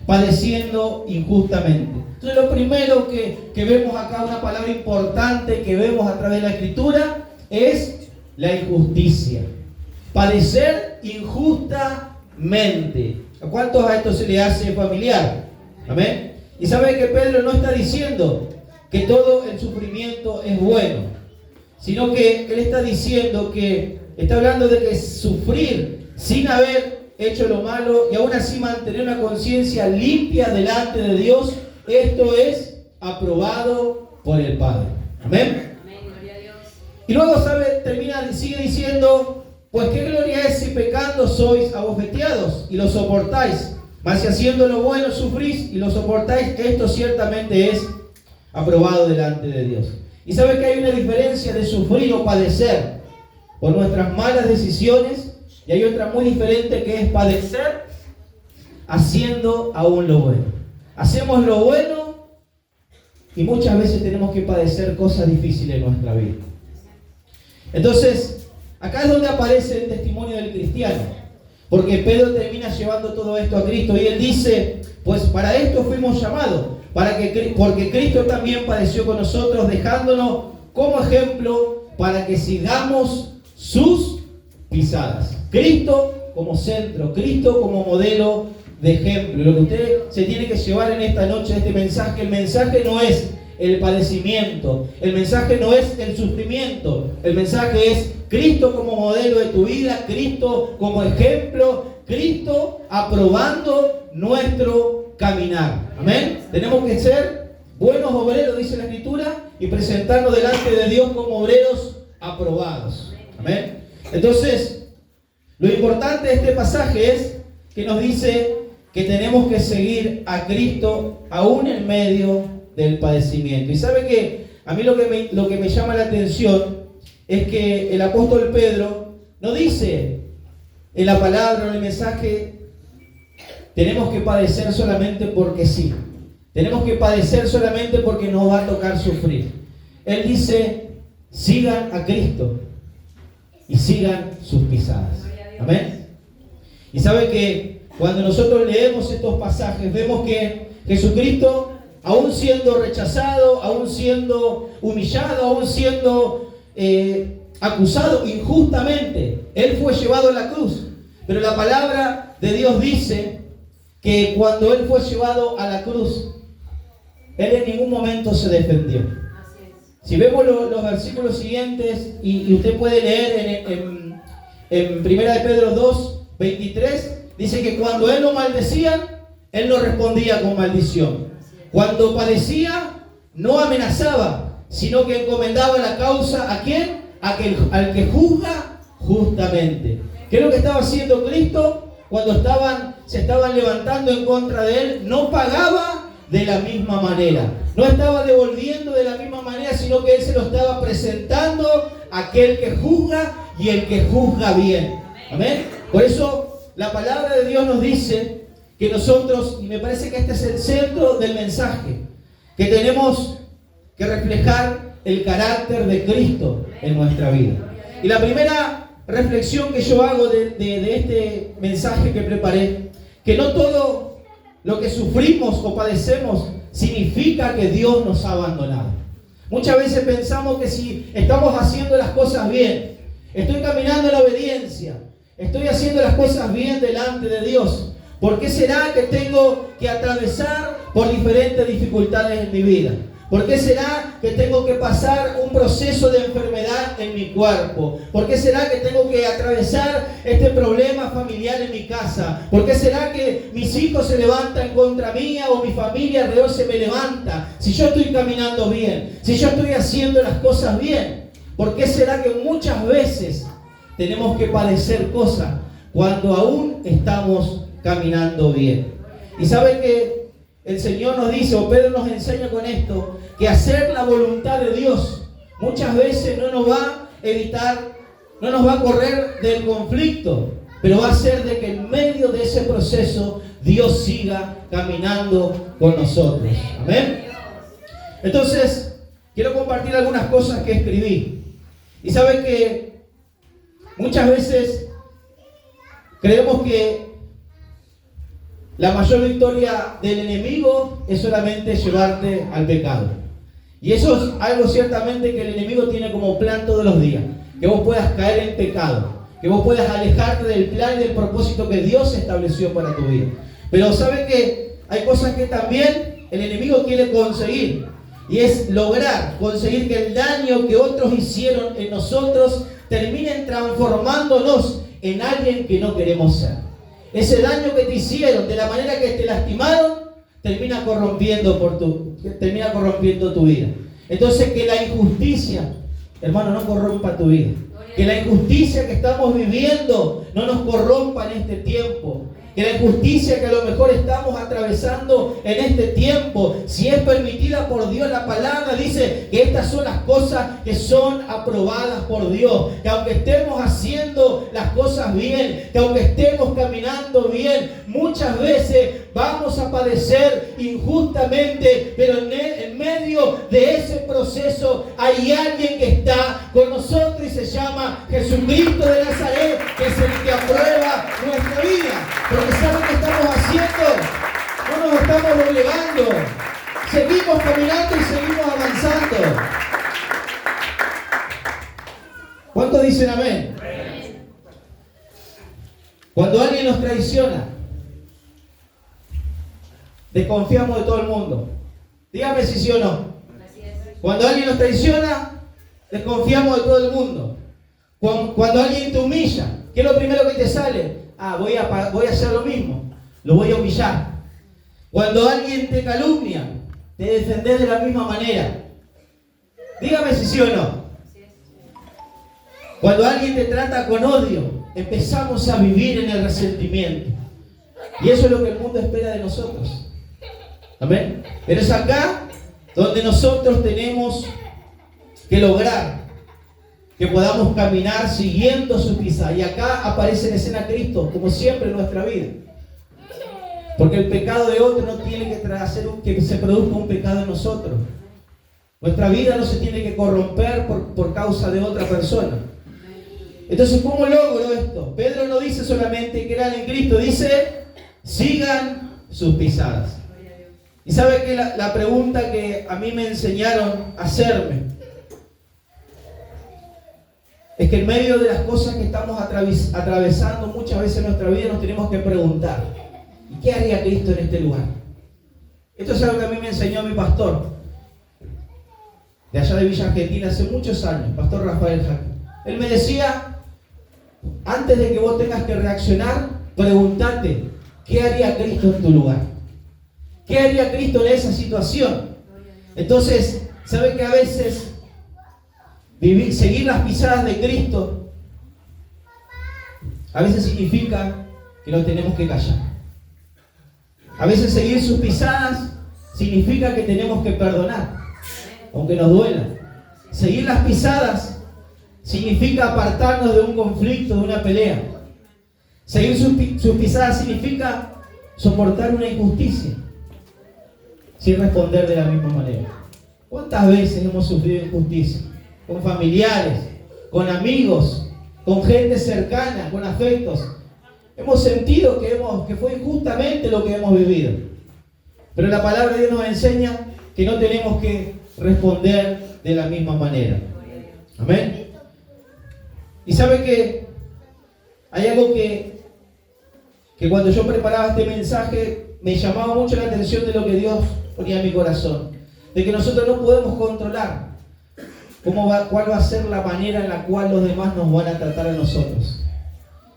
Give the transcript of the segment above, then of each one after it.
padeciendo injustamente. Entonces lo primero que vemos acá, una palabra importante que vemos a través de la Escritura, es la injusticia. Padecer injustamente. ¿A cuántos a esto se le hace familiar? Amén. Y sabe que Pedro no está diciendo que todo el sufrimiento es bueno, sino que él está diciendo que está hablando de que sufrir sin haber hecho lo malo y aún así mantener una conciencia limpia delante de Dios, esto es aprobado por el Padre. Amén. Amén, gloria a Dios. Y luego sigue diciendo, pues qué gloria es si pecando sois abofeteados y lo soportáis, mas si haciendo lo bueno sufrís y lo soportáis, esto ciertamente es aprobado delante de Dios. Y sabe que hay una diferencia de sufrir o padecer por nuestras malas decisiones, y hay otra muy diferente que es padecer haciendo aún lo bueno. Hacemos lo bueno y muchas veces tenemos que padecer cosas difíciles en nuestra vida. Entonces, acá es donde aparece el testimonio del cristiano, porque Pedro termina llevando todo esto a Cristo y él dice, pues para esto fuimos llamados, porque Cristo también padeció con nosotros, dejándonos como ejemplo para que sigamos sus pisadas. Cristo como centro, Cristo como modelo de ejemplo. Lo que usted se tiene que llevar en esta noche, este mensaje, el mensaje no es el padecimiento, el mensaje no es el sufrimiento, el mensaje es Cristo como modelo de tu vida, Cristo como ejemplo, Cristo aprobando nuestro caminar. Amén. Tenemos que ser buenos obreros, dice la Escritura, y presentarnos delante de Dios como obreros aprobados. Amén. Entonces, lo importante de este pasaje es que nos dice que tenemos que seguir a Cristo aún en medio del padecimiento. Y sabe que a mí lo que me llama la atención es que el apóstol Pedro no dice en la palabra o en el mensaje tenemos que padecer solamente porque sí. Tenemos que padecer solamente porque nos va a tocar sufrir. Él dice, sigan a Cristo y sigan sus pisadas. Amén. Y sabe que cuando nosotros leemos estos pasajes, vemos que Jesucristo, aún siendo rechazado, aún siendo humillado, aún siendo acusado injustamente, Él fue llevado a la cruz. Pero la palabra de Dios dice que cuando Él fue llevado a la cruz, Él en ningún momento se defendió. Si vemos los versículos siguientes, y usted puede leer en 1 de Pedro 2, 23, dice que cuando Él lo maldecían, Él no respondía con maldición. Cuando padecía, no amenazaba, sino que encomendaba la causa ¿a quién? Al que juzga justamente. ¿Qué es lo que estaba haciendo Cristo? Cuando se estaban levantando en contra de Él, no pagaba de la misma manera. No estaba devolviendo de la misma manera, sino que Él se lo estaba presentando a aquel que juzga y el que juzga bien. Amén. Por eso la palabra de Dios nos dice que nosotros, y me parece que este es el centro del mensaje, que tenemos que reflejar el carácter de Cristo en nuestra vida. Y la primera reflexión que yo hago de este mensaje que preparé, que no todo lo que sufrimos o padecemos significa que Dios nos ha abandonado. Muchas veces pensamos que si estamos haciendo las cosas bien, estoy caminando en la obediencia, estoy haciendo las cosas bien delante de Dios, ¿por qué será que tengo que atravesar por diferentes dificultades en mi vida? ¿Por qué será que tengo que pasar un proceso de enfermedad en mi cuerpo? ¿Por qué será que tengo que atravesar este problema familiar en mi casa? ¿Por qué será que mis hijos se levantan contra mía o mi familia alrededor se me levanta? Si yo estoy caminando bien, si yo estoy haciendo las cosas bien, ¿por qué será que muchas veces tenemos que padecer cosas cuando aún estamos caminando bien? Y saben que el Señor nos dice, o Pedro nos enseña con esto, que hacer la voluntad de Dios muchas veces no nos va a evitar, no nos va a correr del conflicto, pero va a hacer de que en medio de ese proceso Dios siga caminando con nosotros. Amén. Entonces, quiero compartir algunas cosas que escribí. Y saben que muchas veces creemos que la mayor victoria del enemigo es solamente llevarte al pecado. Y eso es algo ciertamente que el enemigo tiene como plan todos los días. Que vos puedas caer en pecado. Que vos puedas alejarte del plan y del propósito que Dios estableció para tu vida. Pero ¿sabe que hay cosas que también el enemigo quiere conseguir? Y es conseguir que el daño que otros hicieron en nosotros terminen transformándonos en alguien que no queremos ser. Ese daño que te hicieron, de la manera que te lastimaron, termina corrompiendo tu vida. Entonces, que la injusticia, hermano, no corrompa tu vida. Que la injusticia que estamos viviendo no nos corrompa en este tiempo. Que la injusticia que a lo mejor estamos atravesando en este tiempo, si es permitida por Dios, la palabra dice que estas son las cosas que son aprobadas por Dios. Que aunque estemos haciendo las cosas bien, que aunque estemos caminando bien, muchas veces vamos a padecer injustamente, pero en medio de ese proceso hay alguien que está con nosotros y se llama Jesucristo de Nazaret, que es el que aprueba nuestra vida. Porque ¿saben qué estamos haciendo? No nos estamos doblegando. Seguimos caminando y seguimos avanzando. ¿Cuántos dicen amén? Cuando alguien nos traiciona, desconfiamos de todo el mundo. Dígame si sí o no. Cuando alguien nos traiciona, desconfiamos de todo el mundo. Cuando alguien te humilla, ¿qué es lo primero que te sale? Voy a hacer lo mismo, lo voy a humillar. Cuando alguien te calumnia, te defendés de la misma manera. Dígame si sí o no. Cuando alguien te trata con odio, empezamos a vivir en el resentimiento. Y eso es lo que el mundo espera de nosotros. Amén. Pero es acá donde nosotros tenemos que lograr que podamos caminar siguiendo sus pisadas. Y acá aparece en escena Cristo, como siempre en nuestra vida. Porque el pecado de otro no tiene que hacer que se produzca un pecado en nosotros. Nuestra vida no se tiene que corromper por causa de otra persona. Entonces, ¿cómo logro esto? Pedro no dice solamente que eran en Cristo, dice, sigan sus pisadas. Y sabe que la pregunta que a mí me enseñaron a hacerme es que en medio de las cosas que estamos atravesando muchas veces en nuestra vida nos tenemos que preguntar, ¿y qué haría Cristo en este lugar? Esto es algo que a mí me enseñó mi pastor de allá de Villa Argentina hace muchos años, Pastor Rafael Jaque. Él me decía, antes de que vos tengas que reaccionar, pregúntate, ¿qué haría Cristo en tu lugar? ¿Qué haría Cristo en esa situación? Entonces, ¿sabe que a veces seguir las pisadas de Cristo a veces significa que nos tenemos que callar? A veces seguir sus pisadas significa que tenemos que perdonar, aunque nos duela. Seguir las pisadas significa apartarnos de un conflicto, de una pelea. Seguir sus pisadas significa soportar una injusticia sin responder de la misma manera. ¿Cuántas veces hemos sufrido injusticia? Con familiares, con amigos, con gente cercana, con afectos. Hemos sentido que fue injustamente lo que hemos vivido. Pero la palabra de Dios nos enseña que no tenemos que responder de la misma manera. Amén. Y sabe que hay algo que cuando yo preparaba este mensaje me llamaba mucho la atención de lo que Dios ponía en mi corazón. De que nosotros no podemos controlar cuál va a ser la manera en la cual los demás nos van a tratar a nosotros.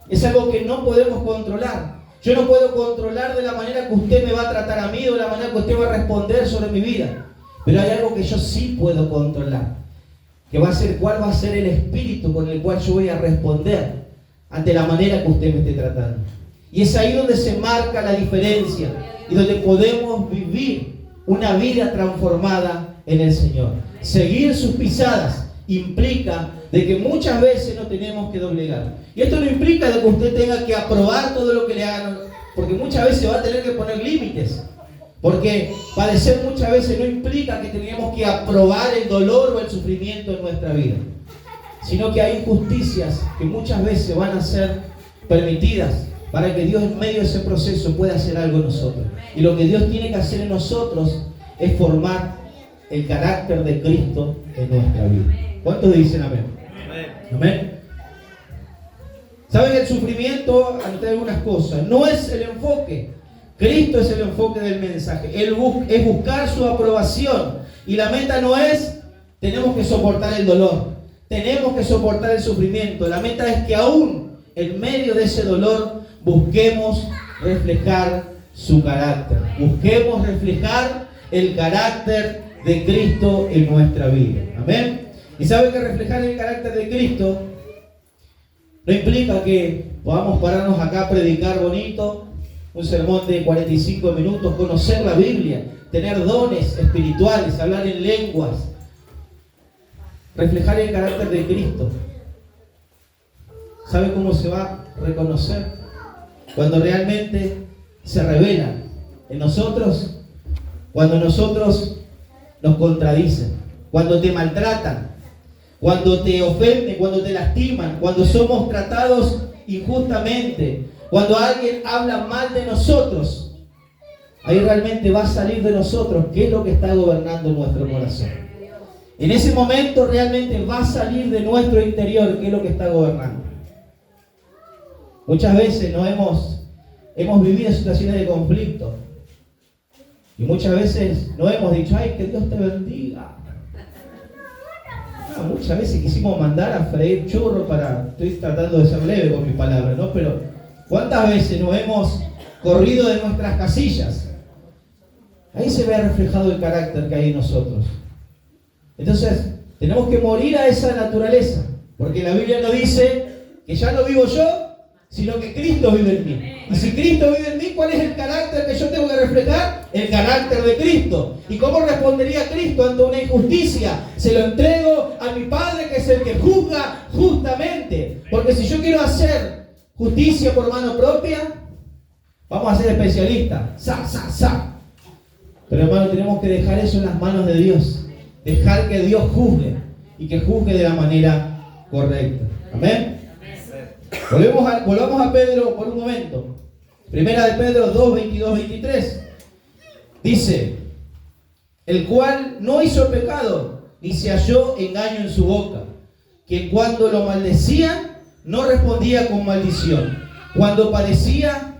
Es algo que no podemos controlar. Yo no puedo controlar de la manera que usted me va a tratar a mí o de la manera que usted va a responder sobre mi vida. Pero hay algo que yo sí puedo controlar. Que va a ser cuál va a ser el espíritu con el cual yo voy a responder ante la manera que usted me esté tratando. Y es ahí donde se marca la diferencia y donde podemos vivir una vida transformada en el Señor. Seguir sus pisadas implica de que muchas veces no tenemos que doblegar. Y esto no implica de que usted tenga que aprobar todo lo que le hagan, porque muchas veces va a tener que poner límites. Porque padecer muchas veces no implica que tengamos que aprobar el dolor o el sufrimiento en nuestra vida, sino que hay injusticias que muchas veces van a ser permitidas para que Dios en medio de ese proceso pueda hacer algo en nosotros. Y lo que Dios tiene que hacer en nosotros es formar el carácter de Cristo en nuestra vida. ¿Cuántos dicen amén? Amén. ¿Saben? El sufrimiento, ante algunas cosas, no es el enfoque. Cristo es el enfoque del mensaje. Él es buscar su aprobación. Y la meta no es, tenemos que soportar el dolor, tenemos que soportar el sufrimiento. La meta es que aún en medio de ese dolor busquemos reflejar su carácter. Busquemos reflejar el carácter de Cristo en nuestra vida. Amén. Y saben que reflejar el carácter de Cristo no implica que podamos pararnos acá a predicar bonito, un sermón de 45 minutos, conocer la Biblia, tener dones espirituales, hablar en lenguas. Reflejar el carácter de Cristo. ¿Sabe cómo se va a reconocer? Cuando realmente se revela en nosotros, cuando nosotros nos contradicen, cuando te maltratan, cuando te ofenden, cuando te lastiman, cuando somos tratados injustamente, cuando alguien habla mal de nosotros. Ahí realmente va a salir de nosotros qué es lo que está gobernando nuestro corazón. En ese momento realmente va a salir de nuestro interior qué es lo que está gobernando. Muchas veces hemos vivido situaciones de conflicto. Y muchas veces no hemos dicho, ay, que Dios te bendiga. No, muchas veces quisimos mandar a freír churros estoy tratando de ser leve con mis palabras, ¿no? Pero ¿cuántas veces nos hemos corrido de nuestras casillas? Ahí se ve reflejado el carácter que hay en nosotros. Entonces, tenemos que morir a esa naturaleza, porque la Biblia nos dice que ya no vivo yo, sino que Cristo vive en mí. Y si Cristo vive en mí, ¿cuál es el carácter que yo tengo que reflejar? El carácter de Cristo. ¿Y cómo respondería Cristo ante una injusticia? Se lo entrego a mi Padre, que es el que juzga justamente. Porque si yo quiero hacer justicia por mano propia, vamos a ser especialistas. Pero hermano, tenemos que dejar eso en las manos de Dios. Dejar que Dios juzgue, y que juzgue de la manera correcta. Amén. Volvamos a Pedro por un momento. Primera de Pedro 2, 22, 23. Dice, el cual no hizo pecado, ni se halló engaño en su boca, que cuando lo maldecían, no respondía con maldición. Cuando padecía,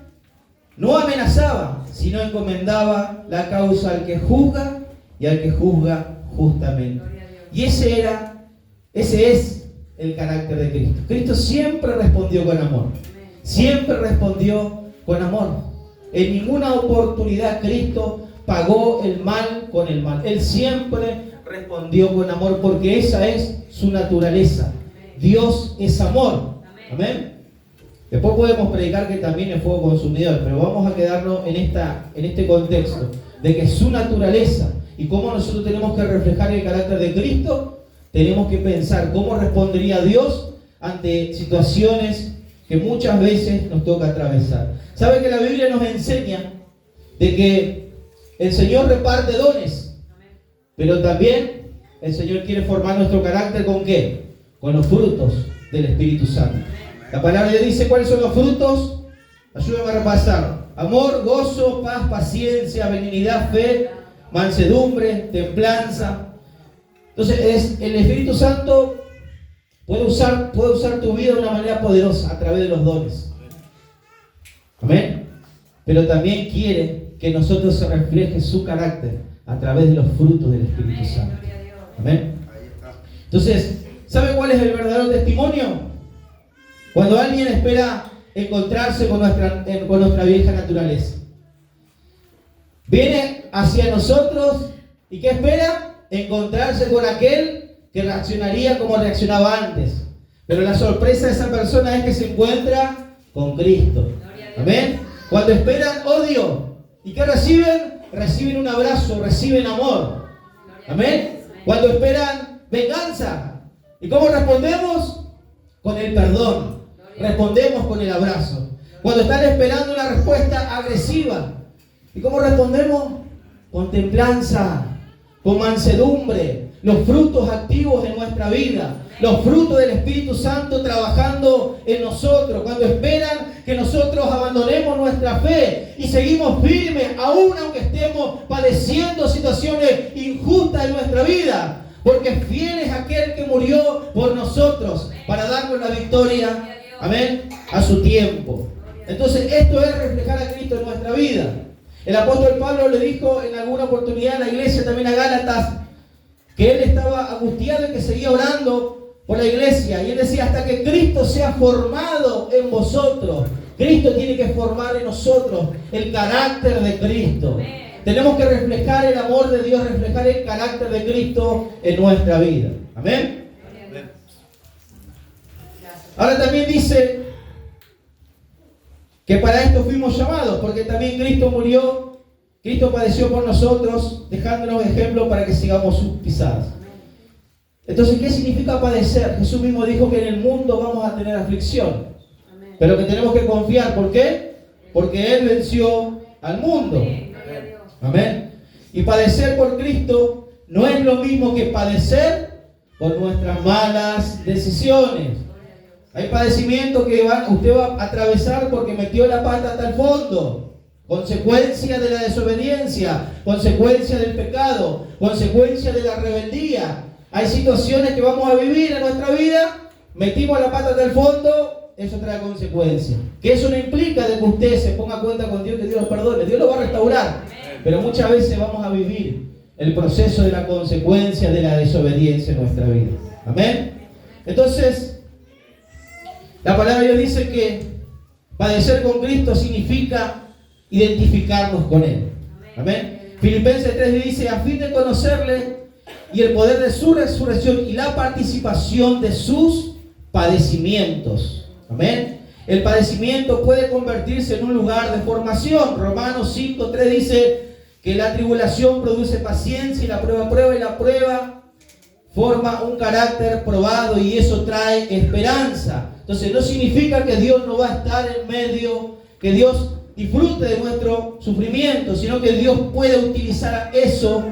no amenazaba, sino encomendaba la causa al que juzga y al que juzga justamente. Y ese es el carácter de Cristo. Cristo siempre respondió con amor. Siempre respondió con amor. En ninguna oportunidad Cristo pagó el mal con el mal. Él siempre respondió con amor, porque esa es su naturaleza. Dios es amor. Amén. Después podemos predicar que también es fuego consumidor, pero vamos a quedarnos en este contexto de que su naturaleza y cómo nosotros tenemos que reflejar el carácter de Cristo. Tenemos que pensar cómo respondería Dios ante situaciones que muchas veces nos toca atravesar. ¿Sabe que la Biblia nos enseña de que el Señor reparte dones? Pero también el Señor quiere formar nuestro carácter ¿con qué? Con los frutos del Espíritu Santo. La palabra le dice cuáles son los frutos. Ayúdame a repasar. Amor, gozo, paz, paciencia, benignidad, fe, mansedumbre, templanza. Entonces el Espíritu Santo puede usar tu vida de una manera poderosa a través de los dones. Amén. Pero también quiere que nosotros se refleje su carácter a través de los frutos del Espíritu Santo. Amén. Entonces, ¿sabe cuál es el verdadero testimonio? Cuando alguien espera encontrarse con nuestra vieja naturaleza. Viene hacia nosotros y ¿qué espera? Encontrarse con aquel que reaccionaría como reaccionaba antes. Pero la sorpresa de esa persona es que se encuentra con Cristo. Amén. Cuando esperan odio, ¿y qué reciben? Reciben un abrazo, reciben amor. Amén. Cuando esperan venganza, ¿y cómo respondemos? Con el perdón. Respondemos con el abrazo. Cuando están esperando una respuesta agresiva, ¿y cómo respondemos? Con templanza, con mansedumbre, los frutos activos en nuestra vida, los frutos del Espíritu Santo trabajando en nosotros, cuando esperan que nosotros abandonemos nuestra fe y seguimos firmes, aún aunque estemos padeciendo situaciones injustas en nuestra vida, porque fiel es aquel que murió por nosotros para darnos la victoria, amén, a su tiempo. Entonces esto es reflejar a Cristo en nuestra vida. El apóstol Pablo le dijo en alguna oportunidad a la iglesia, también a Gálatas, que él estaba angustiado y que seguía orando por la iglesia. Y él decía, hasta que Cristo sea formado en vosotros. Cristo tiene que formar en nosotros el carácter de Cristo. Tenemos que reflejar el amor de Dios, reflejar el carácter de Cristo en nuestra vida. Amén. Ahora también dice que para esto fuimos llamados, porque también Cristo murió, Cristo padeció por nosotros, dejándonos ejemplo para que sigamos sus pisadas. Entonces, ¿qué significa padecer? Jesús mismo dijo que en el mundo vamos a tener aflicción, pero que tenemos que confiar. ¿Por qué? Porque Él venció al mundo. Amén. Y padecer por Cristo no es lo mismo que padecer por nuestras malas decisiones. Hay padecimientos que usted va a atravesar porque metió la pata hasta el fondo. Consecuencia de la desobediencia, consecuencia del pecado, consecuencia de la rebeldía. Hay situaciones que vamos a vivir en nuestra vida, metimos la pata hasta el fondo, eso trae consecuencias. Que eso no implica de que usted se ponga cuenta con Dios, que Dios lo perdone, Dios lo va a restaurar. Pero muchas veces vamos a vivir el proceso de la consecuencia de la desobediencia en nuestra vida. Amén. Entonces, la palabra de Dios dice que padecer con Cristo significa identificarnos con Él. Amén. Filipenses 3 dice, a fin de conocerle y el poder de su resurrección y la participación de sus padecimientos. Amén. El padecimiento puede convertirse en un lugar de formación. Romanos 5:3 dice que la tribulación produce paciencia y la prueba forma un carácter probado y eso trae esperanza. Entonces no significa que Dios no va a estar en medio, que Dios disfrute de nuestro sufrimiento, sino que Dios puede utilizar eso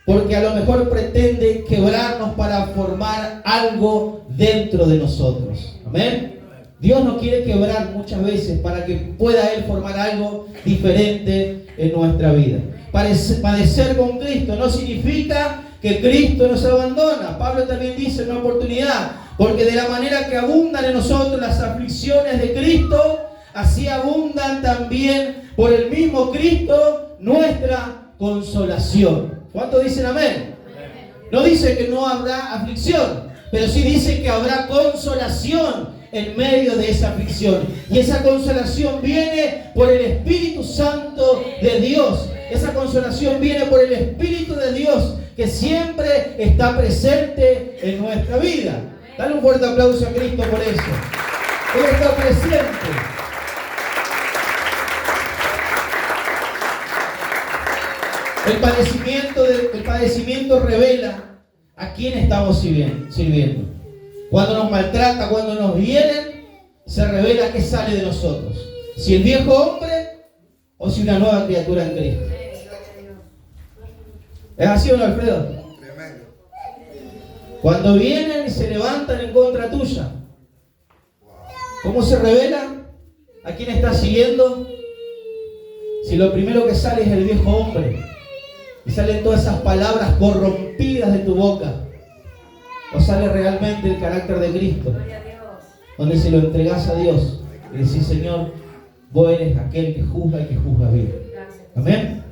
porque a lo mejor pretende quebrarnos para formar algo dentro de nosotros. Amén. Dios nos quiere quebrar muchas veces para que pueda Él formar algo diferente en nuestra vida. Padecer con Cristo no significa que Cristo nos abandona. Pablo también dice en una oportunidad, porque de la manera que abundan en nosotros las aflicciones de Cristo, así abundan también por el mismo Cristo nuestra consolación. ¿Cuántos dicen amén? No dice que no habrá aflicción, pero sí dice que habrá consolación en medio de esa aflicción. Y esa consolación viene por el Espíritu Santo de Dios. Esa consolación viene por el Espíritu de Dios que siempre está presente en nuestra vida. Dale un fuerte aplauso a Cristo por eso. Él está presente. El padecimiento revela a quién estamos sirviendo. Cuando nos maltrata, cuando nos hieren, se revela qué sale de nosotros. Si el viejo hombre o si una nueva criatura en Cristo. ¿Es así o no, Alfredo? Tremendo. Cuando vienen y se levantan en contra tuya, ¿cómo se revela a quién estás siguiendo? Si lo primero que sale es el viejo hombre y salen todas esas palabras corrompidas de tu boca, o sale realmente el carácter de Cristo, donde se lo entregas a Dios y decís, Señor, vos eres aquel que juzga y que juzga bien. Amén.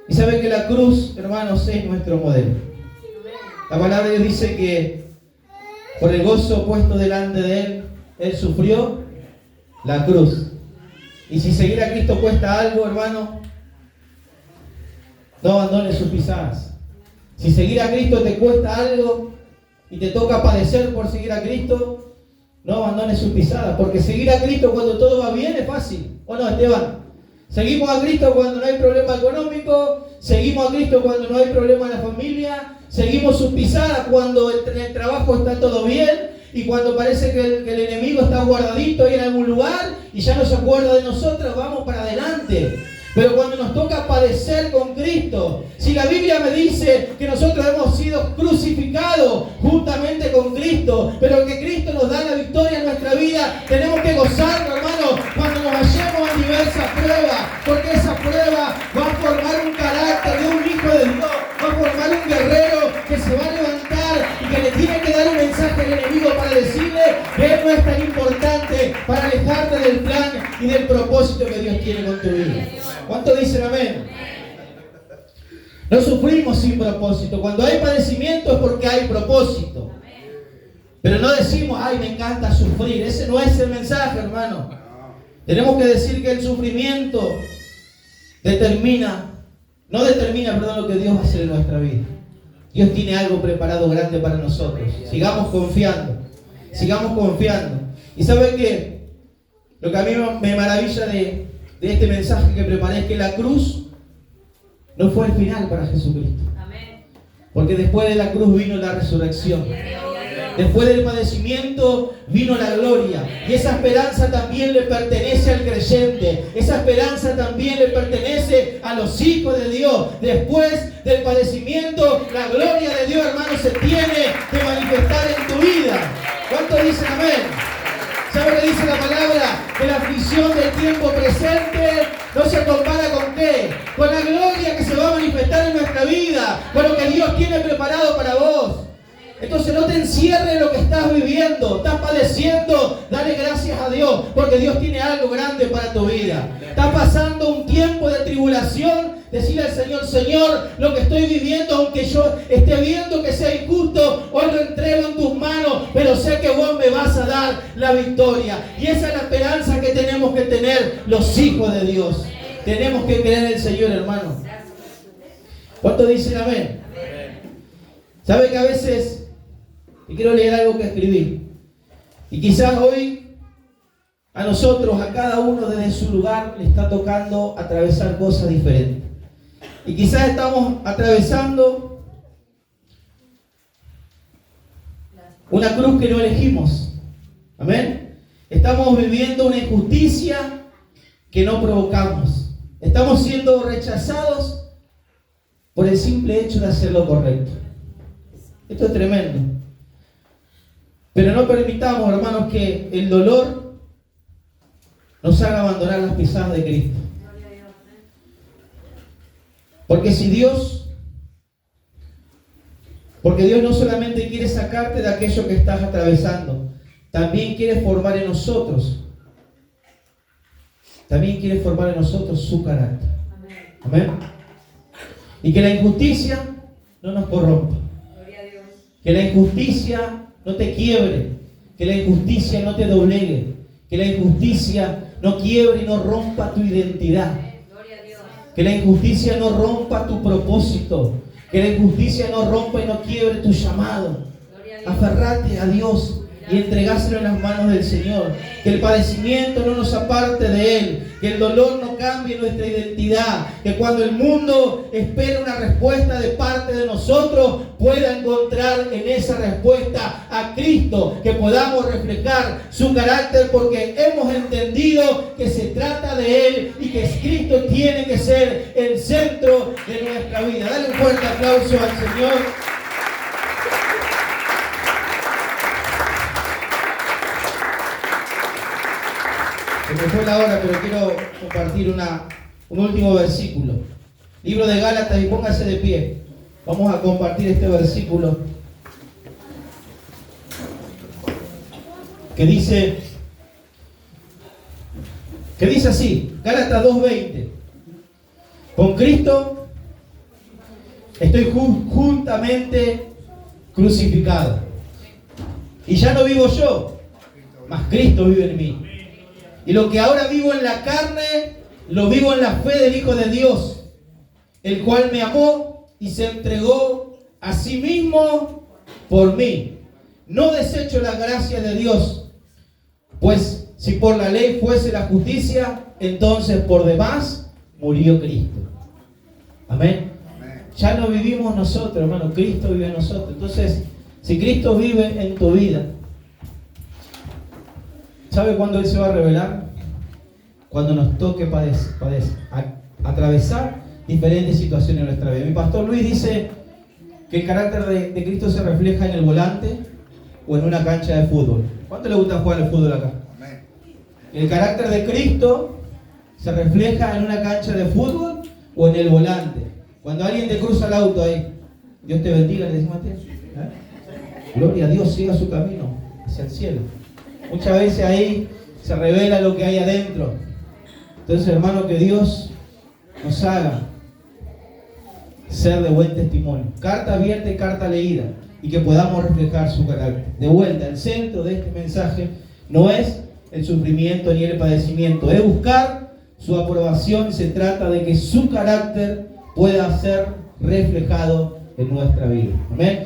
Y saben que la cruz, hermanos, es nuestro modelo. La palabra de Dios dice que por el gozo puesto delante de Él, Él sufrió la cruz. Y si seguir a Cristo cuesta algo, hermano, no abandones sus pisadas. Si seguir a Cristo te cuesta algo y te toca padecer por seguir a Cristo, no abandones sus pisadas. Porque seguir a Cristo cuando todo va bien es fácil. ¿O no, Esteban? Seguimos a Cristo cuando no hay problema económico, seguimos a Cristo cuando no hay problema en la familia, seguimos sus pisadas cuando en el trabajo está todo bien y cuando parece que el enemigo está guardadito ahí en algún lugar y ya no se acuerda de nosotros, vamos para adelante. Pero cuando nos toca padecer con Cristo, si la Biblia me dice que nosotros hemos sido crucificados juntamente con Cristo, pero que Cristo nos da la victoria en nuestra vida, tenemos que gozarnos, hermanos, cuando nos hallemos en diversas pruebas, porque esa prueba va a formar un carácter de un hijo de Dios, va a formar un guerrero que se va a levantar y que le tiene que dar un mensaje al enemigo para decirle que él no es tan importante para alejarte del plan y del propósito que Dios tiene con tu vida. ¿Cuántos dicen amén? No sufrimos sin propósito. Cuando hay padecimiento es porque hay propósito. Pero no decimos, ay, me encanta sufrir. Ese no es el mensaje, hermano. Tenemos que decir que el sufrimiento no determina lo que Dios va a hacer en nuestra vida. Dios tiene algo preparado grande para nosotros. Sigamos confiando. Sigamos confiando. Y ¿sabe qué? Lo que a mí me maravilla de este mensaje que preparé es que la cruz no fue el final para Jesucristo. Porque después de la cruz vino la resurrección. Después del padecimiento vino la gloria. Y esa esperanza también le pertenece al creyente. Esa esperanza también le pertenece a los hijos de Dios. Después del padecimiento, la gloria de Dios, hermano, se tiene que manifestar en tu vida. ¿Cuántos dicen amén? ¿Sabe lo que dice la palabra? Que la aflicción del tiempo presente no se compara con qué? Con la gloria que se va a manifestar en nuestra vida, con lo que Dios tiene preparado para vos. Entonces no te encierres en lo que estás viviendo, estás padeciendo, dale gracias a Dios, porque Dios tiene algo grande para tu vida. Estás pasando un tiempo de tribulación, decirle al Señor, Señor, lo que estoy viviendo, aunque yo esté viendo que sea injusto, hoy lo entrego en tus manos, pero sé que vos me vas a dar la victoria. Y esa es la esperanza que tenemos que tener los hijos de Dios. Tenemos que creer en el Señor, hermano. ¿Cuántos dicen amén? ¿Sabe que a veces... Y quiero leer algo que escribí. Y quizás hoy a nosotros, a cada uno desde su lugar, le está tocando atravesar cosas diferentes. Y quizás estamos atravesando una cruz que no elegimos. Amén. Estamos viviendo una injusticia que no provocamos. Estamos siendo rechazados por el simple hecho de hacer lo correcto. Esto es tremendo. Pero no permitamos, hermanos, que el dolor nos haga abandonar las pisadas de Cristo. Porque Dios no solamente quiere sacarte de aquello que estás atravesando, también quiere formar en nosotros. También quiere formar en nosotros su carácter. Amén. Y que la injusticia no nos corrompa. Que la injusticia no te quiebre, que la injusticia no te doblegue, que la injusticia no quiebre y no rompa tu identidad, que la injusticia no rompa tu propósito, que la injusticia no rompa y no quiebre tu llamado. Aferrate a Dios y entregárselo en las manos del Señor. Que el padecimiento no nos aparte de Él, que el dolor no cambie nuestra identidad, que cuando el mundo espera una respuesta de parte de nosotros, pueda encontrar en esa respuesta a Cristo, que podamos reflejar su carácter, porque hemos entendido que se trata de Él y que Cristo tiene que ser el centro de nuestra vida. Dale un fuerte aplauso al Señor. Se me fue la hora, pero quiero compartir un último versículo. Libro de Gálatas, y póngase de pie. Vamos a compartir este versículo que dice así, Gálatas 2:20. Con Cristo estoy juntamente crucificado. Y ya no vivo yo, mas Cristo vive en mí. Y lo que ahora vivo en la carne, lo vivo en la fe del Hijo de Dios, el cual me amó y se entregó a sí mismo por mí. No desecho la gracia de Dios, pues si por la ley fuese la justicia, entonces por demás murió Cristo. Amén. Ya no vivimos nosotros, hermano, Cristo vive en nosotros. Entonces, si Cristo vive en tu vida, ¿sabe cuándo Él se va a revelar? Cuando nos toque atravesar diferentes situaciones en nuestra vida. Mi pastor Luis dice que el carácter de Cristo se refleja en el volante o en una cancha de fútbol. ¿Cuánto le gusta jugar al fútbol acá? El carácter de Cristo se refleja en una cancha de fútbol o en el volante. Cuando alguien te cruza el auto ahí, Dios te bendiga, le decimos a ti. Gloria a Dios, siga su camino hacia el cielo. Muchas veces ahí se revela lo que hay adentro. Entonces, hermano, que Dios nos haga ser de buen testimonio. Carta abierta y carta leída. Y que podamos reflejar su carácter. De vuelta, el centro de este mensaje no es el sufrimiento ni el padecimiento. Es buscar su aprobación. Se trata de que su carácter pueda ser reflejado en nuestra vida. Amén.